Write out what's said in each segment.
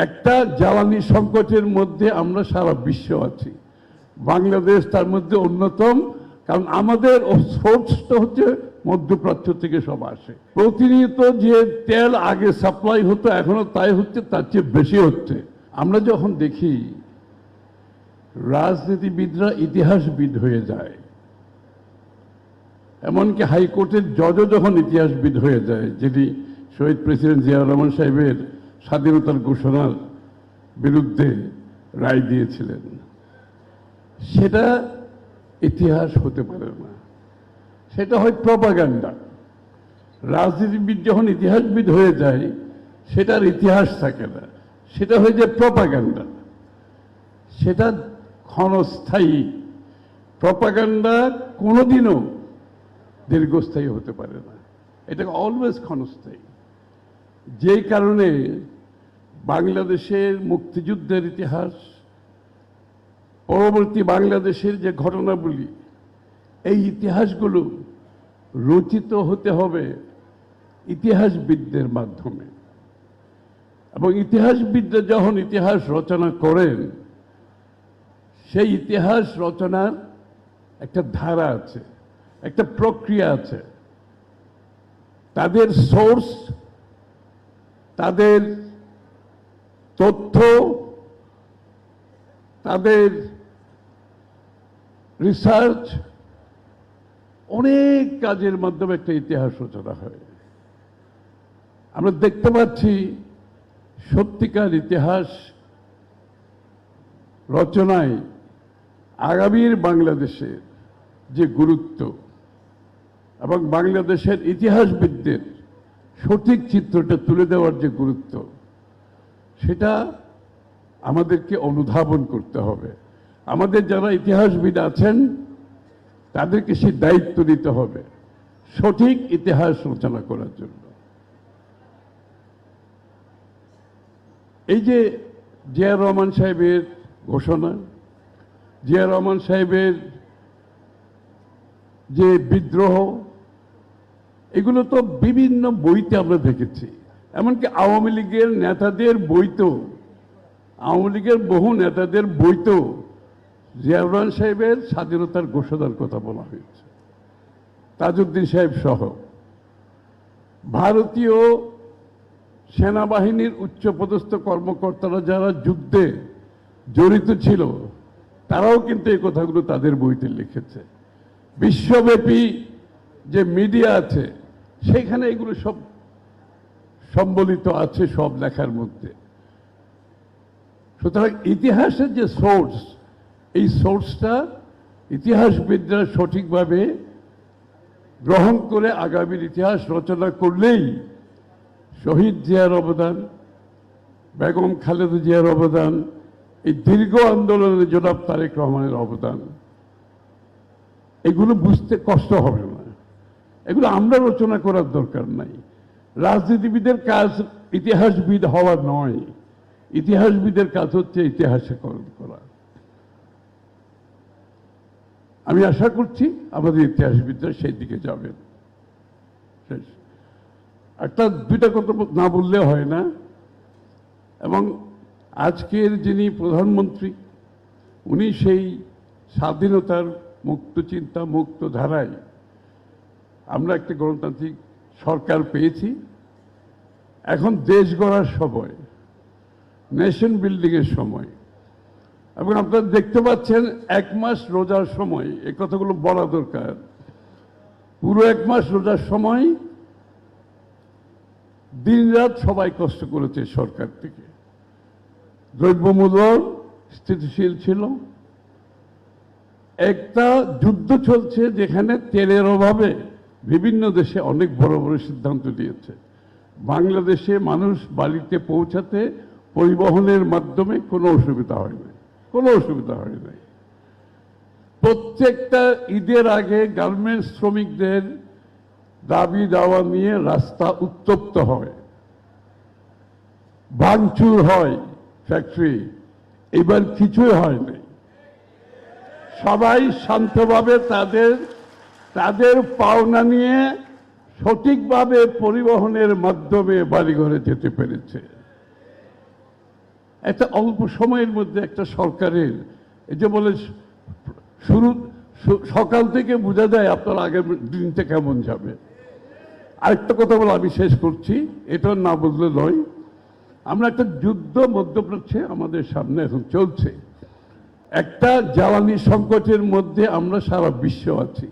একটা জ্বালানি সংকটের মধ্যে আমরা সারা বিশ্ব আছি, বাংলাদেশ তার মধ্যে অন্যতম। কারণ আমাদের সোর্সটা হচ্ছে মধ্যপ্রাচ্য থেকে সব আসে। প্রতিনিয়ত যে তেল আগে সাপ্লাই হতো এখনো তাই হচ্ছে, তার চেয়ে বেশি হচ্ছে। আমরা যখন দেখি রাজনীতিবিদরা ইতিহাসবিদ হয়ে যায়, এমনকি হাইকোর্টের জজও যখন ইতিহাসবিদ হয়ে যায়, যিনি শহীদ প্রেসিডেন্ট জিয়াউর রহমান সাহেবের স্বাধীনতার ঘোষণার বিরুদ্ধে রায় দিয়েছিলেন, সেটা ইতিহাস হতে পারে না, সেটা হয় প্রপাগান্ডা। রাজনীতিবিদ যখন ইতিহাসবিদ হয়ে যায় সেটার ইতিহাস থাকে না, সেটা হয়ে যায় প্রপাগান্ডা। সেটা ক্ষণস্থায়ী। প্রপাগান্ডা কোনোদিনও দীর্ঘস্থায়ী হতে পারে না, এটা অলওয়েজ ক্ষণস্থায়ী। যেই কারণে বাংলাদেশের মুক্তিযুদ্ধের ইতিহাস, পরবর্তী বাংলাদেশের যে ঘটনাবলী, এই ইতিহাসগুলো রচিত হতে হবে ইতিহাসবিদদের মাধ্যমে। এবং ইতিহাসবিদরা যখন ইতিহাস রচনা করেন, সেই ইতিহাস রচনার একটা ধারা আছে, একটা প্রক্রিয়া আছে। তাদের সোর্স, তাদের তথ্য, তাদের রিসার্চ, অনেক কাজের মাধ্যমে একটা ইতিহাস রচনা হয়। আমরা দেখতে পাচ্ছি সত্যিকার ইতিহাস রচনায় আগামীর বাংলাদেশের যে গুরুত্ব এবং বাংলাদেশের ইতিহাসবিদদের সঠিক চিত্রটা তুলে দেওয়ার যে গুরুত্ব, সেটা আমাদেরকে অনুধাবন করতে হবে। আমাদের যারা ইতিহাসবিদ আছেন তাদেরকে সেই দায়িত্ব নিতে হবে সঠিক ইতিহাস রচনা করার জন্য। এই যে জিয়াউর রহমান সাহেবের ঘোষণা, জিয়াউর রহমান সাহেবের যে বিদ্রোহ, এগুলো তো বিভিন্ন বইতে আমরা দেখেছি। এমনকি আওয়ামী লীগের নেতাদের বইতেও, আওয়ামী লীগের বহু নেতাদের বইতেও জিয়াউর রহমান সাহেবের স্বাধীনতার ঘোষণার কথা বলা হয়েছে। তাজউদ্দিন সাহেব সহ ভারতীয় সেনাবাহিনীর উচ্চপদস্থ কর্মকর্তারা যারা যুদ্ধে জড়িত ছিল, তারাও কিন্তু এই কথাগুলো তাদের বইতে লিখেছে। বিশ্বব্যাপী যে মিডিয়া আছে সেখানে এগুলো সব সম্বলিত আছে, সব লেখার মধ্যে। সুতরাং ইতিহাসের যে সোর্স, এই সোর্সটা ইতিহাসবিদরা সঠিকভাবে গ্রহণ করে আগামীর ইতিহাস রচনা করলেই শহীদ জিয়ার অবদান, বেগম খালেদা জিয়ার অবদান, এই দীর্ঘ আন্দোলনে জনাব তারেক রহমানের অবদান, এগুলো বুঝতে কষ্ট হবে না। এগুলো আমরা রচনা করার দরকার নাই। রাজনীতিবিদের কাজ ইতিহাসবিদ হওয়া নয়, ইতিহাসবিদের কাজ হচ্ছে ইতিহাসকরণ করা। আমি আশা করছি আমাদের ইতিহাসবিদরা সেই দিকে যাবেন। শেষ একটা দুইটা কথা না বললে হয় না। এবং আজকের যিনি প্রধানমন্ত্রী, উনি সেই স্বাধীনতার মুক্ত চিন্তা, মুক্ত ধারায় আমরা একটা গণতান্ত্রিক সরকার পেয়েছি। এখন দেশ গড়ার সময়, নেশন বিল্ডিংয়ের সময়। এবং আপনারা দেখতে পাচ্ছেন 1 মাস রোজার সময়, এই কথাগুলো বলা দরকার। পুরো 1 মাস রোজার সময় দিনরাত সবাই কষ্ট করেছে সরকার থেকে। দ্রব্যমূল্য স্থিতিশীল ছিল। একটা যুদ্ধ চলছে যেখানে তেলের অভাবে বিভিন্ন দেশে অনেক বড় বড় সিদ্ধান্ত নিয়েছে। বাংলাদেশে মানুষ বাড়িতে পৌঁছাতে পরিবহনের মাধ্যমে কোনো অসুবিধা হয় না, কোনো অসুবিধা হয় নাই। প্রত্যেকটা ঈদের আগে গার্মেন্টস শ্রমিকদের দাবি দাওয়া নিয়ে রাস্তা উত্তপ্ত হয়, ভাঙচুর হয় ফ্যাক্টরি। এবার কিছুই হয় নাই। সবাই শান্তভাবে তাদের পাওনা নিয়ে সঠিকভাবে পরিবহনের মাধ্যমে বাড়িঘরে যেতে পেরেছে। একটা অল্প সময়ের মধ্যে একটা সরকারের এই যে বলে শুরু সকাল থেকে বোঝা যায় আপনার আগের দিনটা কেমন যাবে। আরেকটা কথা বলে আমি শেষ করছি, এটা না বললে নয়। আমরা একটা যুদ্ধ মধ্যপ্রাচ্যে আমাদের সামনে এখন চলছে। একটা জ্বালানি সংকটের মধ্যে আমরা সারা বিশ্ব আছি,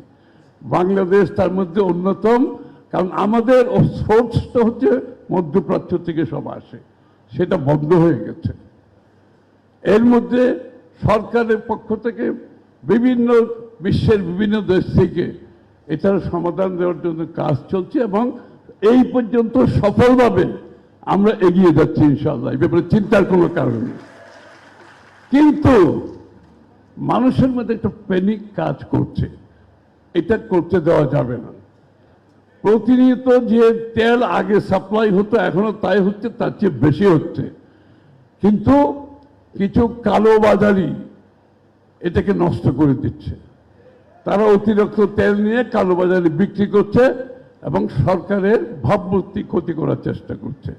বাংলাদেশ তার মধ্যে অন্যতম। কারণ আমাদের সোর্সটা হচ্ছে মধ্যপ্রাচ্য থেকে সব আসে, সেটা বন্ধ হয়ে গেছে। এর মধ্যে সরকারের পক্ষ থেকে বিভিন্ন বিশ্বের বিভিন্ন দেশ থেকে এটার সমাধান দেওয়ার জন্য কাজ চলছে এবং এই পর্যন্ত সফলভাবে আমরা এগিয়ে যাচ্ছি ইনশাআল্লাহ, এই ব্যাপারে চিন্তার কোনো কারণ নেই। কিন্তু মানুষের মধ্যে একটা প্যানিক কাজ করছে, এটা করতে দেওয়া যাবে না। প্রতিনিয়ত যে তেল আগে সাপ্লাই হতো এখনো তাই হচ্ছে, তার চেয়ে বেশি হচ্ছে। কিন্তু কিছু কালোবাজারি এটাকে নষ্ট করে দিচ্ছে। তারা অতিরিক্ত তেল নিয়ে কালোবাজারে বিক্রি করছে এবং সরকারের ভাবমূর্তি ক্ষতি করার চেষ্টা করছে।